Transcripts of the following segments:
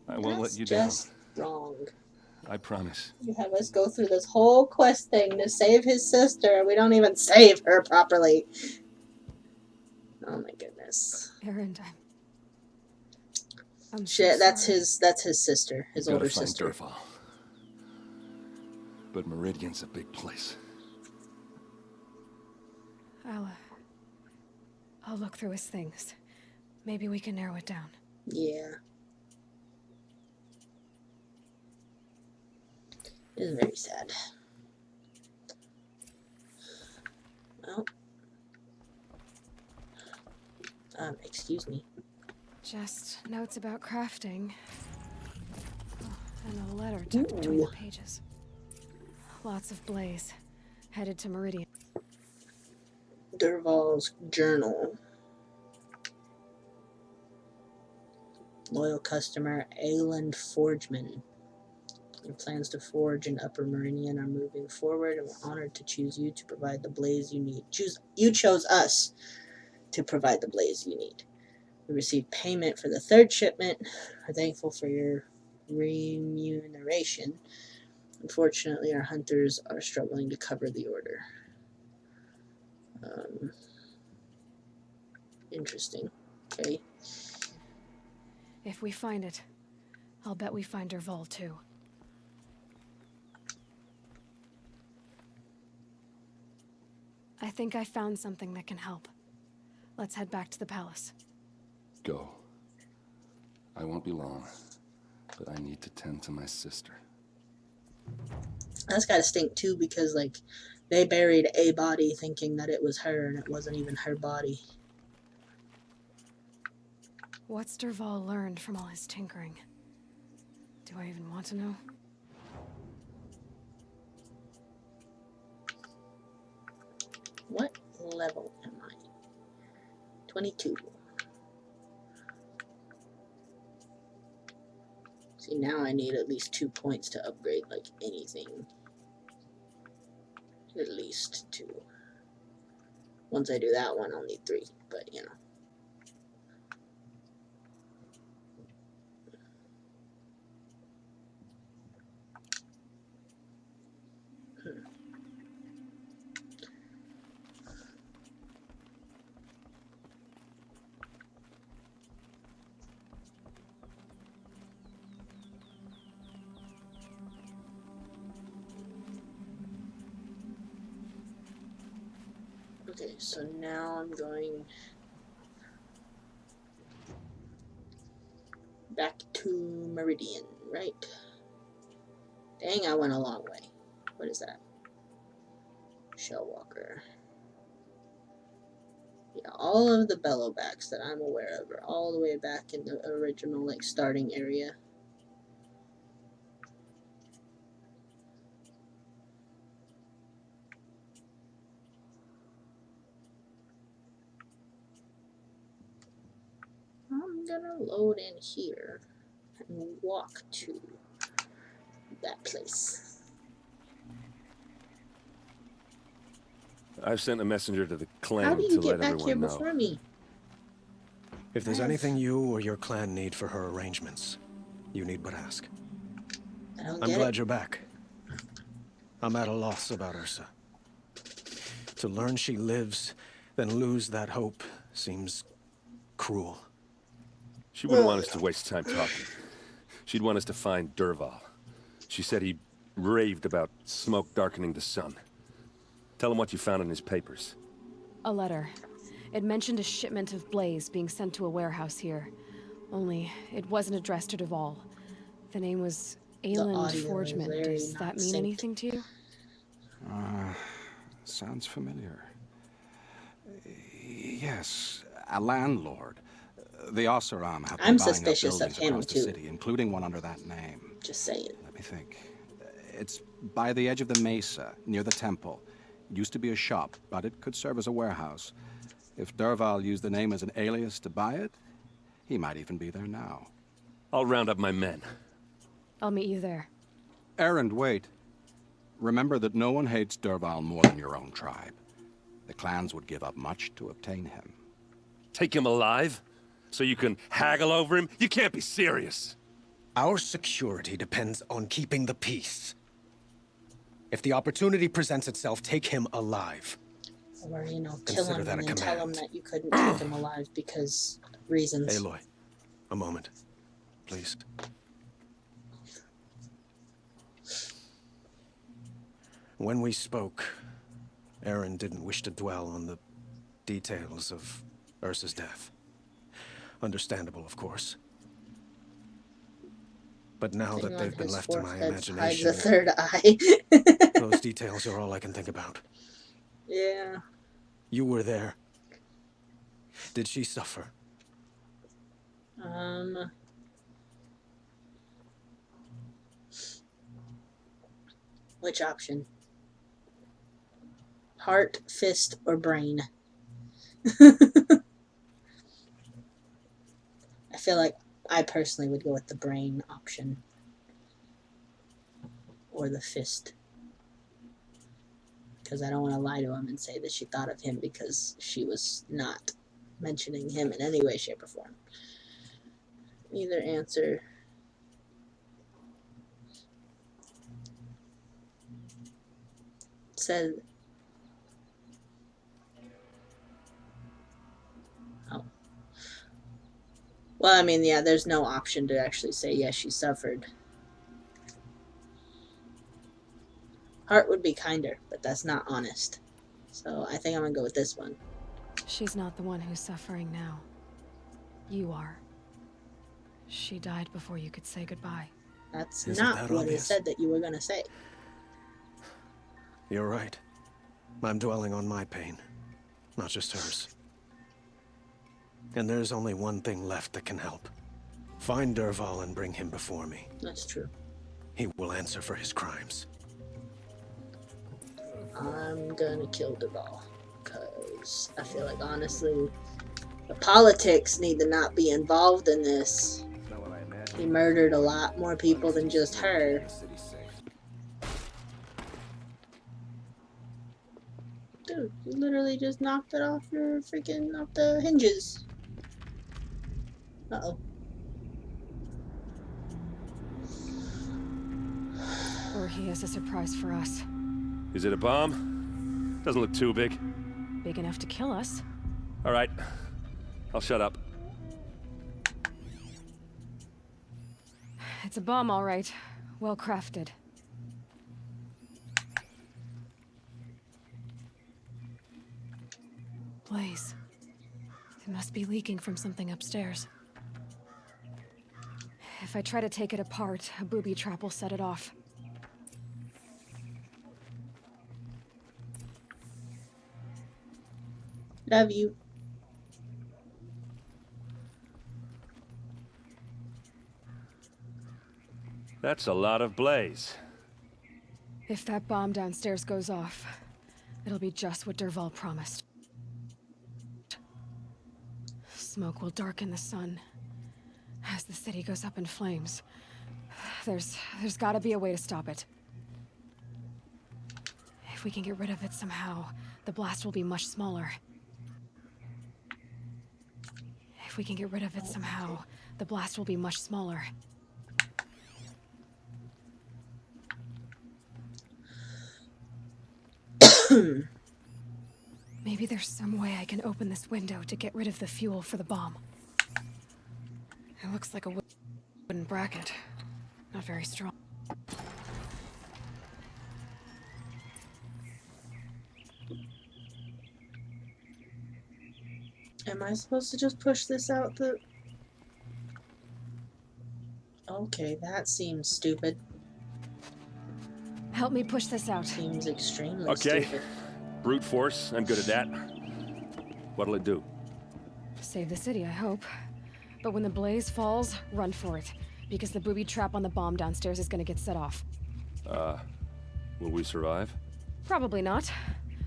I won't let That's you down. just wrong. I promise. You have us go through this whole quest thing to save his sister. We don't even save her properly. Oh my goodness. Aaron, I'm so Shit, that's sorry. his sister, his We've older got to find sister. Devahl. But Meridian's a big place. I'll look through his things. Maybe we can narrow it down. Yeah. It is very sad. Well. Excuse me. Just notes about crafting. Oh, and a letter tucked between the pages. Lots of blaze. Headed to Meridian. Devahl's journal. Loyal customer, Ayland Forgeman. Your plans to forge in Upper Meridian are moving forward, and we're honored to choose you to provide the blaze you need. You chose us to provide the blaze you need. We received payment for the third shipment. We're thankful for your remuneration. Unfortunately, our hunters are struggling to cover the order. Interesting. Okay. If we find it, I'll bet we find Devahl too. I think I found something that can help. Let's head back to the palace. Go. I won't be long, but I need to tend to my sister. That's gotta stink too, because like they buried a body thinking that it was her, and it wasn't even her body. What's Devahl learned from all his tinkering? Do I even want to know? What level am I? 22. See, now I need at least 2 points to upgrade like anything. At least 2. Once I do that one, I'll need 3, but you know. Okay, so now I'm going back to Meridian, right? Dang, I went a long way. What is that? Shellwalker. Yeah, all of the bellowbacks that I'm aware of are all the way back in the original, like, starting area. I'm gonna load in here and walk to that place. I've sent a messenger to the How clan do you to get let back here everyone know. before me? If there's anything you or your clan need for her arrangements, you need but ask. I'm glad you're back. I'm at a loss about Ursa. To learn she lives, then lose that hope seems cruel. She wouldn't want us to waste time talking. She'd want us to find Devahl. She said he raved about smoke darkening the sun. Tell him what you found in his papers. A letter. It mentioned a shipment of blaze being sent to a warehouse here. Only, it wasn't addressed to Devahl. The name was Ayland Forgeman. Does that mean anything to you? Sounds familiar. Yes, a landlord. The Oseram have been buying up buildings across the city, including one under that name. Just saying. Let me think. It's by the edge of the mesa, near the temple. It used to be a shop, but it could serve as a warehouse. If Devahl used the name as an alias to buy it, he might even be there now. I'll round up my men. I'll meet you there. Erend, wait. Remember that no one hates Devahl more than your own tribe. The clans would give up much to obtain him. Take him alive? So you can haggle over him? You can't be serious. Our security depends on keeping the peace. If the opportunity presents itself, take him alive. Or, you know, kill Consider him that and a then tell him command. that you couldn't keep him alive because reasons. Aloy, a moment, please. When we spoke, Aaron didn't wish to dwell on the details of Ursa's death. Understandable, of course. But now that they've been left to my imagination, hides a third eye. those details are all I can think about. Yeah. You were there. Did she suffer? Which option? Heart, fist, or brain? I feel like I personally would go with the brain option. Or the fist. Because I don't want to lie to him and say that she thought of him because she was not mentioning him in any way, shape, or form. Either answer. Said. Oh. Well, I mean, yeah, there's no option to actually say, yes, she suffered. Heart would be kinder, but that's not honest. So I think I'm going to go with this one. She's not the one who's suffering now. You are. She died before you could say goodbye. That's not what it said that you were going to say. You're right. I'm dwelling on my pain, not just hers. And there's only one thing left that can help. Find Devahl and bring him before me. That's true. He will answer for his crimes. I'm gonna kill Devahl. Because I feel like, honestly, the politics need to not be involved in this. He murdered a lot more people than just her. Dude, you literally just knocked it off the hinges. Uh-oh. Or he has a surprise for us. Is it a bomb? Doesn't look too big. Big enough to kill us. All right. I'll shut up. It's a bomb, all right. Well crafted. Blaze. It must be leaking from something upstairs. If I try to take it apart, a booby trap will set it off. Love you. That's a lot of blaze. If that bomb downstairs goes off, it'll be just what Devahl promised. Smoke will darken the sun as the city goes up in flames. There's gotta be a way to stop it. If we can get rid of it somehow, the blast will be much smaller. If we can get rid of it somehow, the blast will be much smaller. Maybe there's some way I can open this window to get rid of the fuel for the bomb. It looks like a wooden bracket. Not very strong. Am I supposed to just push this out the... Okay, that seems stupid. Help me push this out. Seems extremely okay. stupid. Brute force, I'm good at that. What'll it do? Save the city, I hope. But when the blaze falls, run for it. Because the booby trap on the bomb downstairs is gonna get set off. Will we survive? Probably not.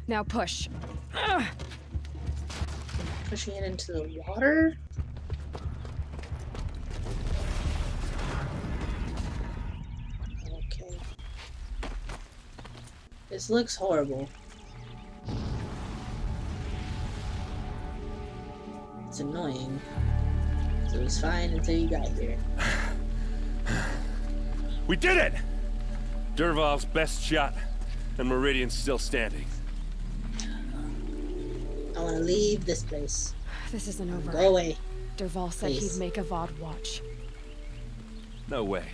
Now push. Ugh. Pushing it into the water? Okay. This looks horrible. It's annoying. So it was fine until you got here. We did it! Devahl's best shot, and Meridian's still standing. I want to leave this place. This isn't over. Go away. Devahl said he'd make a VOD watch. No way.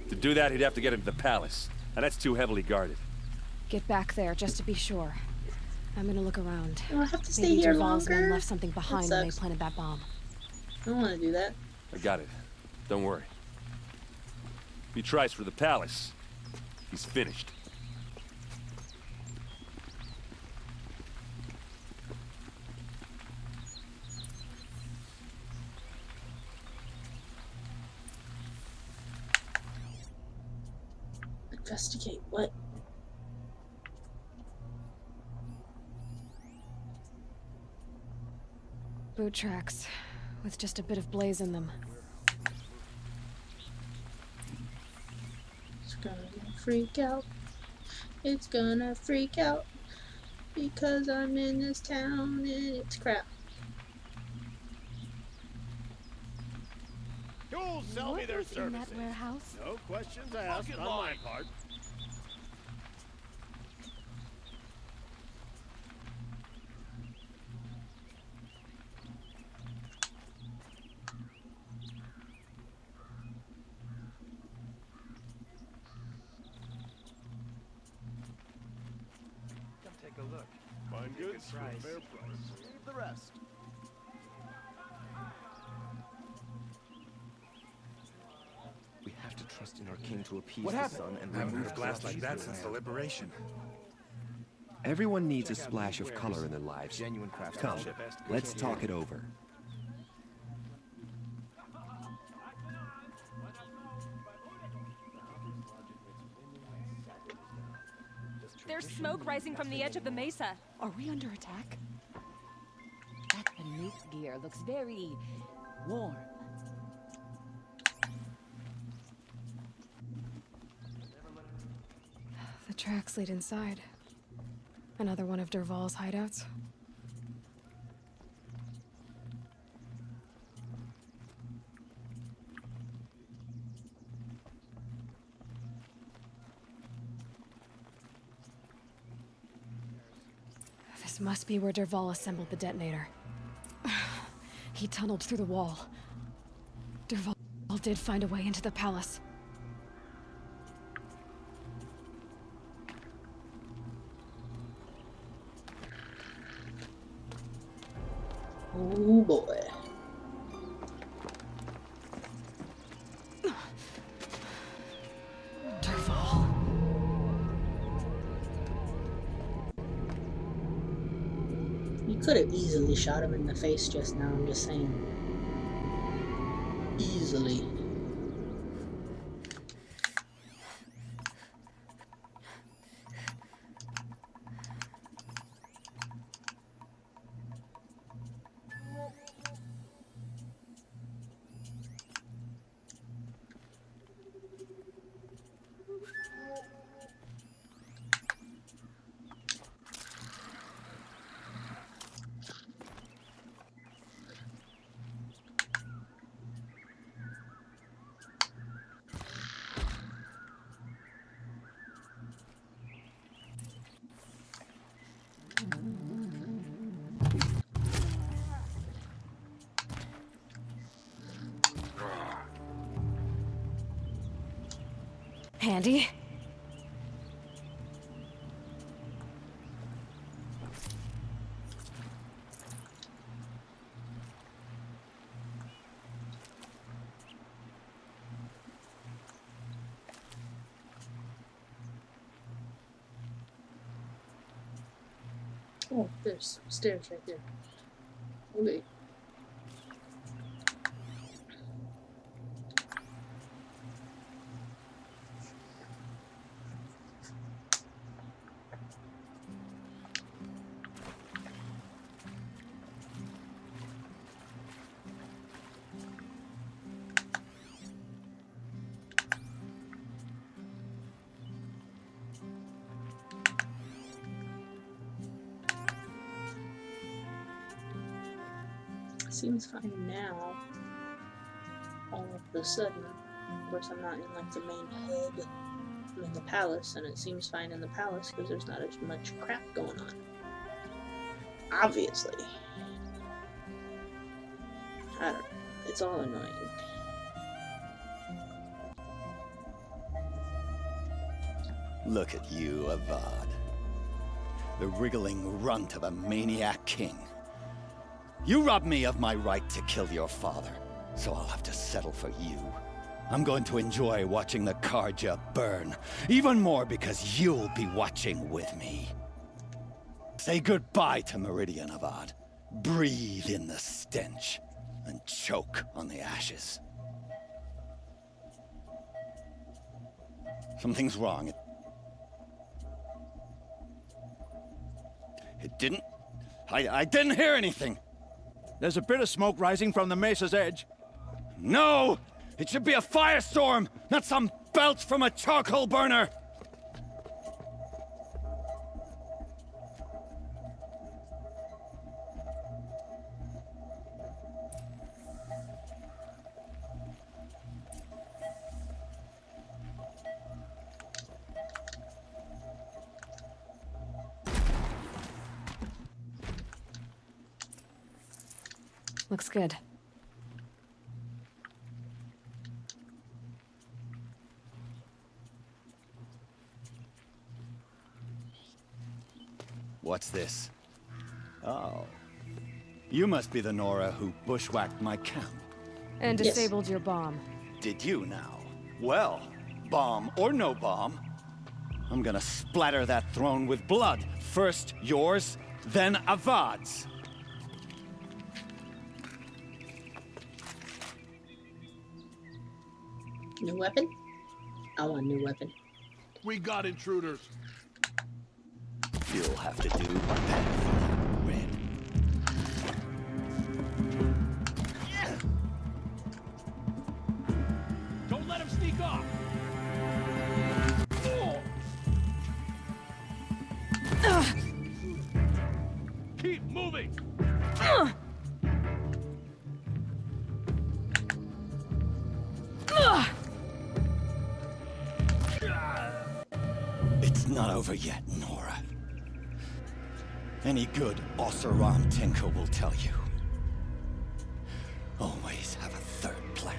To do that, he'd have to get into the palace, and that's too heavily guarded. Get back there, just to be sure. I'm gonna look around. Oh, I have to stay Maybe here Devahl's longer. men left something behind when they planted that bomb. I don't want to do that. I got it. Don't worry. If he tries for the palace, he's finished. Investigate what? Boot tracks, with just a bit of blaze in them. It's gonna freak out. It's gonna freak out. Because I'm in this town and it's crap. You'll sell me their services. In that warehouse? No questions asked on my part. Come take a look. Find goods for a fair price. Leave the rest. We have to trust in our king to appease What the happened? sun and I haven't remove heard glass like corruption that from since the land. liberation. Everyone needs a splash of color in their lives. Genuine Come, craftsmanship. let's talk it over. There's smoke rising from the edge of the mesa. Are we under attack? That beneath gear looks very warm. The tracks lead inside. Another one of Devahl's hideouts. This must be where Devahl assembled the detonator. He tunneled through the wall. Devahl did find a way into the palace. Oh boy. Devahl. You could have easily shot him in the face just now, I'm just saying. Easily. Handy? Oh, there's stairs right there. Okay. Seems fine now. All of a sudden. Of course, I'm not in like the main hub. I'm in the palace, and it seems fine in the palace because there's not as much crap going on. Obviously. I don't know. It's all annoying. Look at you, Avad. The wriggling runt of a maniac king. You robbed me of my right to kill your father, so I'll have to settle for you. I'm going to enjoy watching the Carja burn, even more because you'll be watching with me. Say goodbye to Meridian, Avad. Breathe in the stench, and choke on the ashes. Something's wrong. It didn't... I didn't hear anything. There's a bit of smoke rising from the mesa's edge. No! It should be a firestorm, not some belch from a charcoal burner! Looks good. What's this? Oh. You must be the Nora who bushwhacked my camp. And disabled your bomb. Did you now? Well, bomb or no bomb, I'm gonna splatter that throne with blood. First yours, then Avad's. New weapon? I want a new weapon. We got intruders. You'll have to do better than that, Red. Don't let him sneak off. Keep moving. It's not over yet, Nora. Any good Ossaram tinker will tell you. Always have a third plan.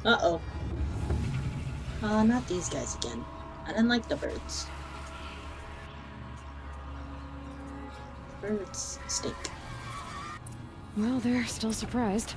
Uh-oh. Not these guys again. I didn't like the birds. Birds stink. Well, they're still surprised.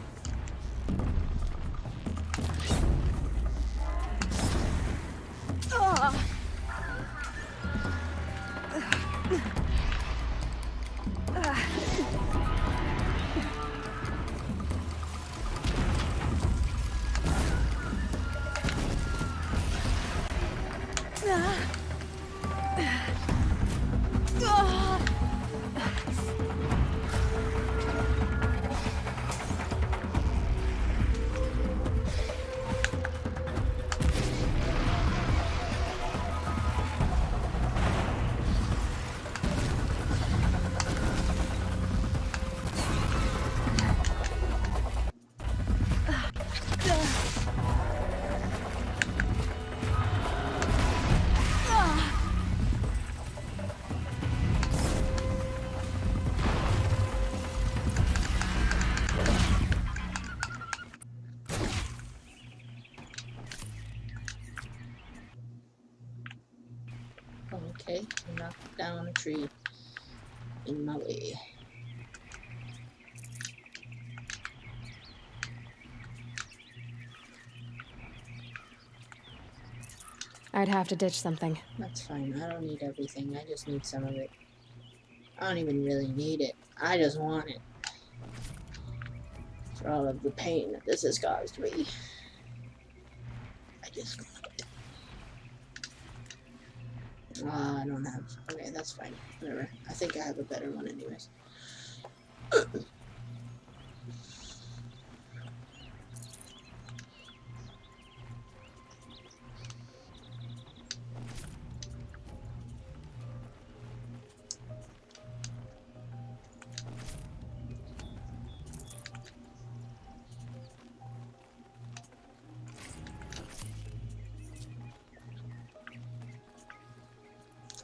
Okay, knock down a tree in my way. I'd have to ditch something. That's fine. I don't need everything. I just need some of it. I don't even really need it. I just want it. For all of the pain that this has caused me. I just want it. I don't have... Okay, that's fine. Whatever. I think I have a better one anyways.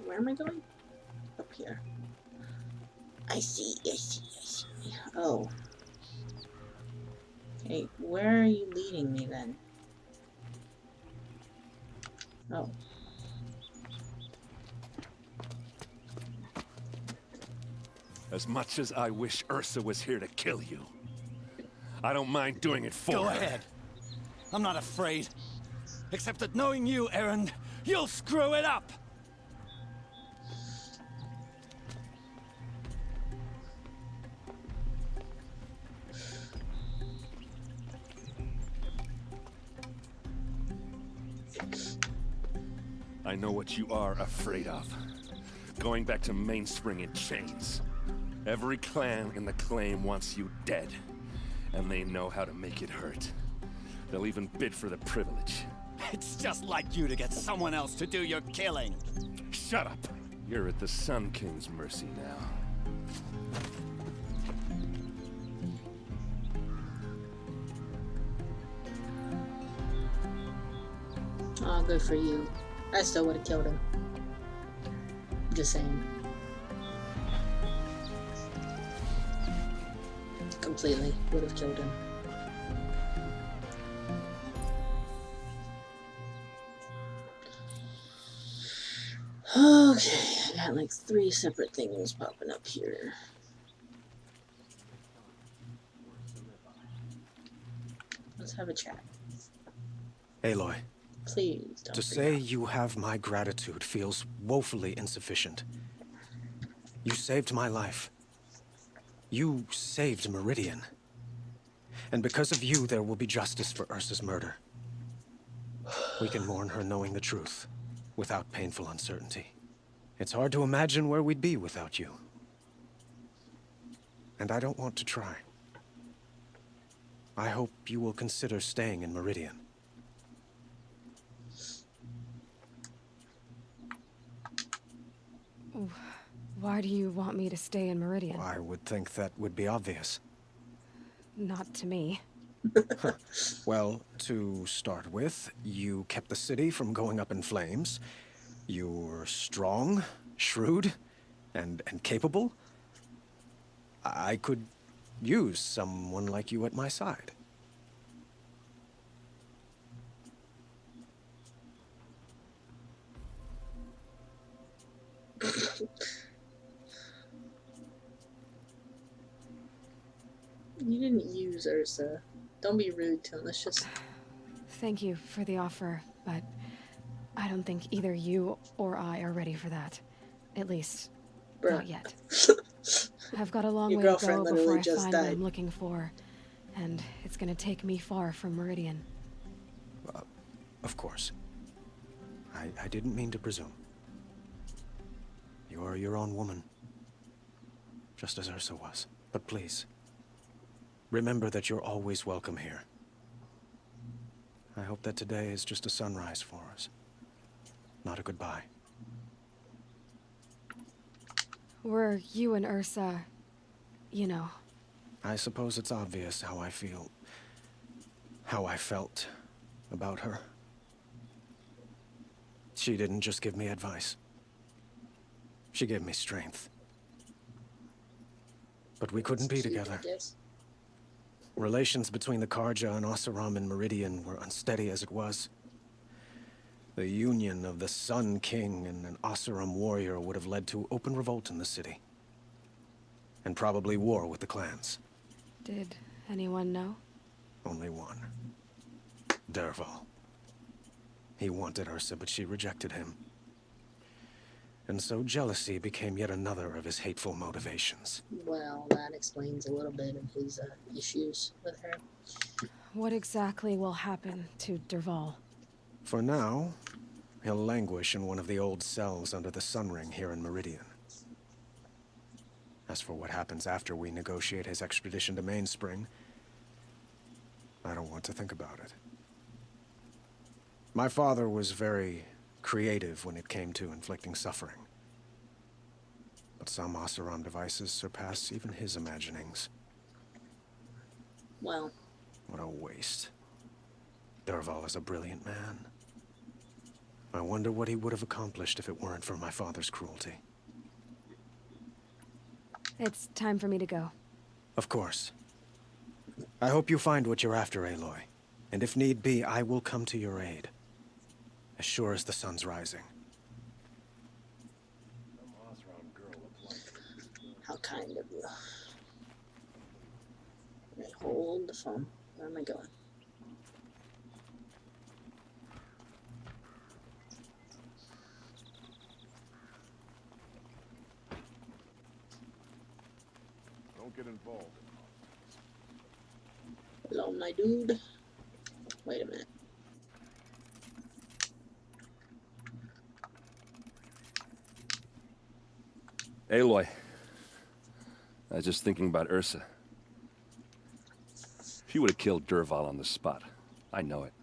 where am I going? Up here. I see. Oh. Okay, where are you leading me then? Oh. As much as I wish Ursa was here to kill you, I don't mind doing it for her. Go ahead. I'm not afraid. Except that knowing you, Aaron, you'll screw it up! I know what you are afraid of. Going back to Mainspring in chains. Every clan in the claim wants you dead. And they know how to make it hurt. They'll even bid for the privilege. It's just like you to get someone else to do your killing. Shut up! You're at the Sun King's mercy now. Oh, good for you. I still would have killed him. Just saying. Completely would have killed him. Okay, I got like 3 separate things popping up here. Let's have a chat. Aloy. Please don't. To say you have my gratitude feels woefully insufficient. You saved my life. You saved Meridian. And because of you, there will be justice for Ursa's murder. We can mourn her knowing the truth, without painful uncertainty. It's hard to imagine where we'd be without you. And I don't want to try. I hope you will consider staying in Meridian. Why do you want me to stay in Meridian? I would think that would be obvious. Not to me. Well, to start with, you kept the city from going up in flames. You were strong, shrewd, and capable. I could use someone like you at my side. You didn't use Ursa. Don't be rude to him. Let's just... Thank you for the offer, but I don't think either you or I are ready for that. At least, not yet. I've got a long way to go before I find what I'm looking for, and it's gonna take me far from Meridian. Of course. I didn't mean to presume. You are your own woman, just as Ursa was. But please, remember that you're always welcome here. I hope that today is just a sunrise for us, not a goodbye. Were you and Ursa, you know? I suppose it's obvious how I feel, how I felt about her. She didn't just give me advice. She gave me strength. But we couldn't be together. Relations between the Karja and Oseram and Meridian were unsteady as it was. The union of the Sun King and an Oseram warrior would have led to open revolt in the city. And probably war with the clans. Did anyone know? Only one. Devahl. He wanted Ursa, but she rejected him. And so jealousy became yet another of his hateful motivations. Well, that explains a little bit of his issues with her. What exactly will happen to Devahl? For now, he'll languish in one of the old cells under the Sun Ring here in Meridian. As for what happens after we negotiate his extradition to Mainspring, I don't want to think about it. My father was very creative when it came to inflicting suffering. But some Oseram devices surpass even his imaginings. Well. What a waste. Devahl is a brilliant man. I wonder what he would have accomplished if it weren't for my father's cruelty. It's time for me to go. Of course. I hope you find what you're after, Aloy. And if need be, I will come to your aid. As sure as the sun's rising. How kind of you. Right, hold the phone. Where am I going? Don't get involved. Hello, my dude. Wait a minute. Aloy. I was just thinking about Ursa. She would have killed Devahl on the spot. I know it.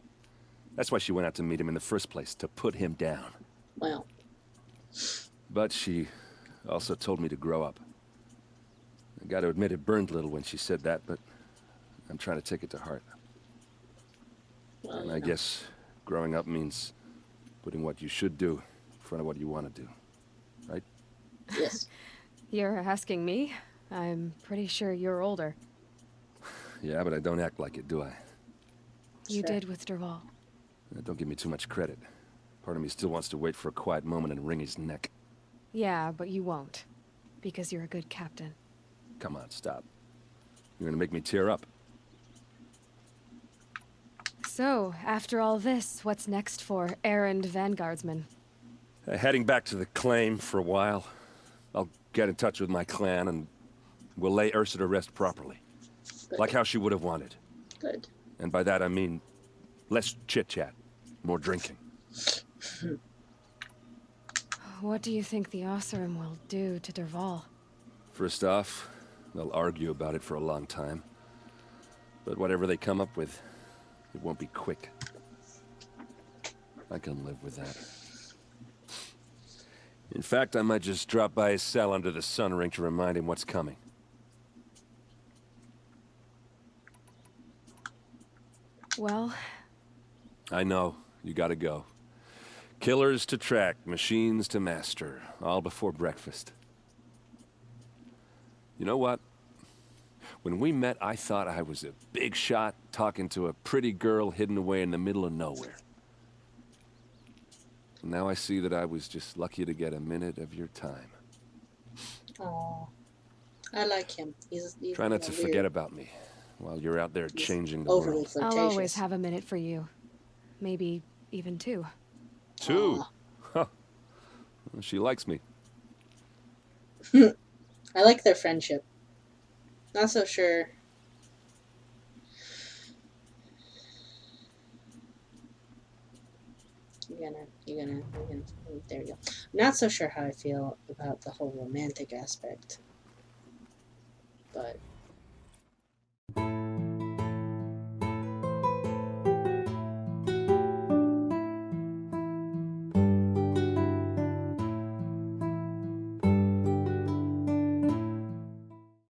That's why she went out to meet him in the first place, to put him down. Well. But she also told me to grow up. I gotta admit it burned a little when she said that, but I'm trying to take it to heart. Well, and I guess growing up means putting what you should do in front of what you want to do. Right? Yes. You're asking me? I'm pretty sure you're older. Yeah, but I don't act like it, do I? You did with Devahl. Don't give me too much credit. Part of me still wants to wait for a quiet moment and wring his neck. Yeah, but you won't. Because you're a good captain. Come on, stop. You're gonna make me tear up. So, after all this, what's next for errand vanguardsman? Heading back to the claim for a while. I'll get in touch with my clan and we'll lay Ursa to rest properly. Good. Like how she would have wanted. Good. And by that I mean less chit-chat, more drinking. What do you think the Oseram will do to Devahl? First off, they'll argue about it for a long time. But whatever they come up with, it won't be quick. I can live with that. In fact, I might just drop by his cell under the sun ring to remind him what's coming. Well... I know. You gotta go. Killers to track, machines to master. All before breakfast. You know what? When we met, I thought I was a big shot talking to a pretty girl hidden away in the middle of nowhere. Now I see that I was just lucky to get a minute of your time. Oh, I like him. He's Try not to weird. forget about me while you're out there changing the Overly world. flirtatious. I'll always have a minute for you. Maybe even two. Two? Huh. Well, she likes me. I like their friendship. Not so sure. You're gonna, there you go. Not so sure how I feel about the whole romantic aspect. But